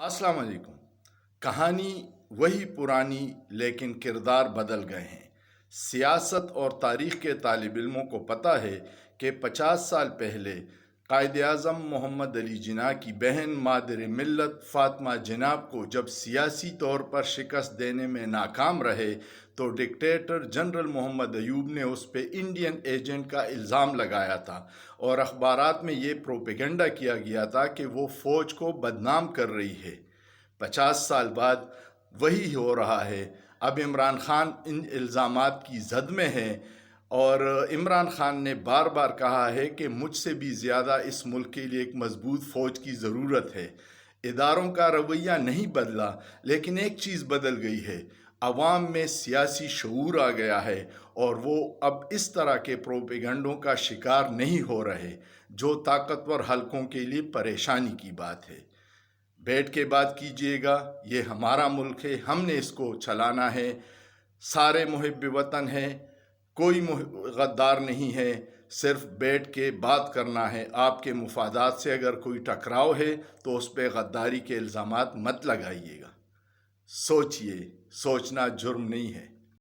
अस्सलाम वालेकुम। कहानी वही पुरानी लेकिन किरदार बदल गए हैं। सियासत और तारीख़ के तालिब इल्मों को पता है कि 50 साल पहले कायद आज़म मोहम्मद अली जिन्ना की बहन मादर मिल्लत फ़ातिमा जिन्नाब को जब सियासी तौर पर शिकस्त देने में नाकाम रहे तो डिक्टेटर जनरल मोहम्मद अयूब ने उस पर इंडियन एजेंट का इल्ज़ाम लगाया था और अखबारात में ये प्रोपेगेंडा किया गया था कि वो फ़ौज को बदनाम कर रही है। 50 साल बाद वही हो रहा है। अब इमरान खान इन इल्ज़ामात की जद में है और इमरान खान ने बार बार कहा है कि मुझसे भी ज़्यादा इस मुल्क के लिए एक मजबूत फ़ौज की ज़रूरत है। इदारों का रवैया नहीं बदला, लेकिन एक चीज़ बदल गई है। अवाम में सियासी शऊर आ गया है और वो अब इस तरह के प्रोपेगंडों का शिकार नहीं हो रहे, जो ताकतवर हलकों के लिए परेशानी की बात है। बैठ के बात कीजिएगा, ये हमारा मुल्क है, हमने इसको चलाना है। सारे मुहिब वतन हैं, कोई गद्दार नहीं है। सिर्फ बैठ के बात करना है। आपके मुफादात से अगर कोई टकराव है तो उस पर गद्दारी के इल्ज़ामात मत लगाइएगा। सोचिए, सोचना जुर्म नहीं है।